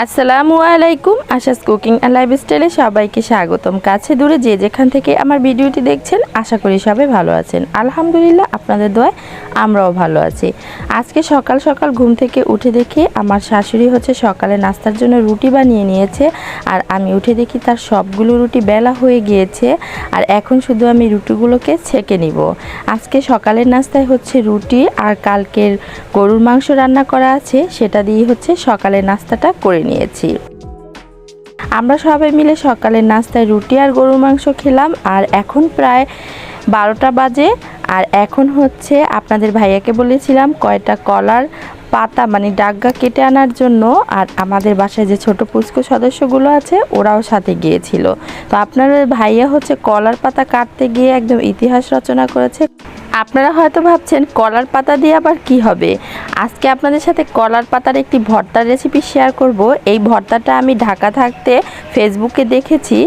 আসসালামু আলাইকুম। Asha's cooking and লাইফস্টাইলে সবাইকে স্বাগতম। কাছে দূরে যে যেখান থেকে আমার ভিডিওটি দেখছেন আশা করি সবাই ভালো আছেন। আলহামদুলিল্লাহ আপনাদের দোয়ায় আমরাও ভালো আছি। আজকে সকাল সকাল ঘুম থেকে উঠে দেখি আমার শাশুড়ি হচ্ছে সকালে নাস্তার জন্য রুটি বানিয়ে নিয়েছে, আর আমি উঠে দেখি তার সবগুলো রুটি বেলা হয়ে গিয়েছে, আর এখন শুধু আমি রুটিগুলোকে ছেঁকে নিব। আজকে সকালের নাস্তায় হচ্ছে রুটি, আর কালকের গরুর মাংস রান্না করা আছে সেটা দিয়ে হচ্ছে সকালের নাস্তাটা করে নিয়েছি। আমরা সবাই মিলে সকালের নাস্তায় রুটি আর গরুর মাংস খেলাম, আর এখন প্রায় 12টা বাজে। আর এখন হচ্ছে আপনাদের ভাইয়াকে বলেছিলাম কয়টা কলার পাতা মানে ডাগা কেটে আনার জন্য, আর আমাদের বাসায় যে ছোট পুচকু সদস্যগুলো আছে ওরাও সাথে গিয়েছিল। তো আপনাদের ভাইয়া হচ্ছে কলার পাতা কাটতে গিয়ে একদম ইতিহাস রচনা করেছে। আপনারা হয়তো ভাবছেন কলার পাতা দিয়ে আবার কি হবে। আজকে আপনাদের সাথে কলার পাতার একটি ভর্তার রেসিপি শেয়ার করব। এই ভর্তাটা আমি ঢাকা থাকতে ফেসবুকে দেখেছি,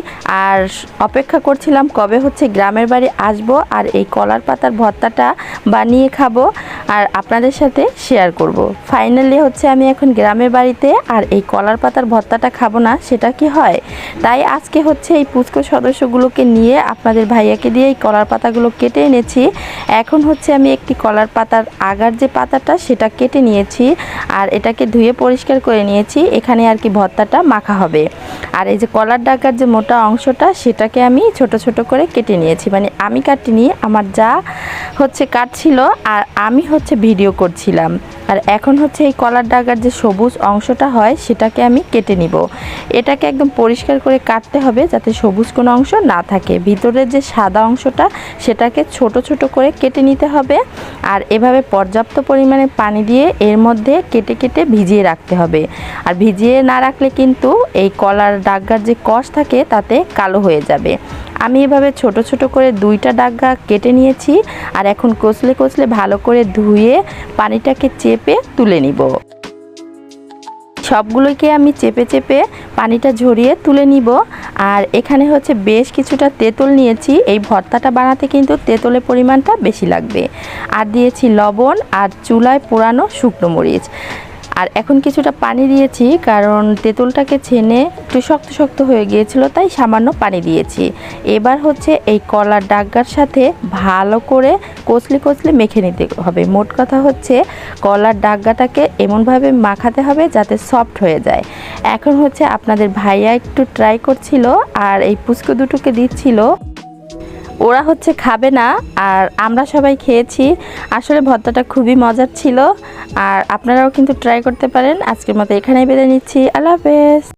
আর অপেক্ষা করছিলাম কবে হচ্ছে গ্রামের বাড়ি আসব আর এই কলার পাতার ভর্তাটা বানিয়ে খাবো আর আপনাদের সাথে শেয়ার করব। ফাইনালি হচ্ছে আমি এখন গ্রামের বাড়িতে, আর এই কলার পাতার ভর্তাটা খাবো না সেটা কি হয়। তাই আজকে হচ্ছে এই পুচকু সদস্যগুলোকে নিয়ে আপনাদের ভাইয়াকে দিয়ে এই কলার পাতাগুলো কেটে এনেছি। এখন হচ্ছে আমি একটি কলার পাতার আগার যে পাতাটা সেটা কেটে নিয়েছি, আর এটাকে ধুয়ে পরিষ্কার করে নিয়েছি। এখানে আর কি ভর্তাটা মাখা হবে। আর এই যে কলার ডাগার যে মোটা অংশটা সেটাকে আমি ছোট ছোট করে কেটে নিয়েছি, মানে আমি কাটিনি, আমার যা হচ্ছে কাটছিল আর আমি হচ্ছে ভিডিও করছিলাম। আর এখন হচ্ছে এই কলার ডাগার যে সবুজ অংশটা হয় সেটাকে আমি কেটে নিব। এটাকে একদম পরিষ্কার করে কাটতে হবে যাতে সবুজ কোনো অংশ না থাকে। ভিতরের যে সাদা অংশটা সেটাকে ছোট ছোট করে কেটে নিতে হবে, আর এভাবে পর্যাপ্ত পরিমাণে পানি দিয়ে এর মধ্যে কেটে কেটে ভিজিয়ে রাখতে হবে। আর ভিজিয়ে না রাখলে কিন্তু এই কলার ডাগার যে কষ থাকে তাতে কালো হয়ে যাবে। আমি এভাবে ছোট ছোট করে 2টা ডাগা কেটে নিয়েছি, আর এখন কচলে কচলে ভালো করে ধুয়ে পানিটাকে চেপে তুলে নিব। সবগুলোকে আমি চেপে চেপে পানিটা ঝরিয়ে তুলে নিব। আর এখানে হচ্ছে বেশ কিছুটা তেঁতুল নিয়েছি। এই ভর্তাটা বানাতে কিন্তু তেঁতুলের পরিমাণটা বেশি লাগবে। আর দিয়েছি লবণ আর চুলায় পোড়ানো শুকনো মরিচ। আর এখন কিছুটা পানি দিয়েছি কারণ তেঁতুলটাকে ছেনে একটু শক্ত শক্ত হয়ে গিয়েছিল, তাই সামান্য পানি দিয়েছি। এবার হচ্ছে এই কলার ডাগার সাথে ভালো করে কচলে কচলে মেখে নিতে হবে। মোট কথা হচ্ছে কলার ডাগাটাকে এমনভাবে মাখাতে হবে যাতে সফট হয়ে যায়। এখন হচ্ছে আপনাদের ভাইয়া একটু ট্রাই করছিল আর এই পুচকু দুটোকে দিচ্ছিল। ওরা হচ্ছে খাবে না, আর আমরা সবাই খেয়েছি। আসলে ভর্তাটা খুবই মজার ছিল, আর আপনারাও কিন্তু ট্রাই করতে পারেন। আজকের মতো এখানেই বিদায় নিচ্ছি। আল্লাহ হাফেজ।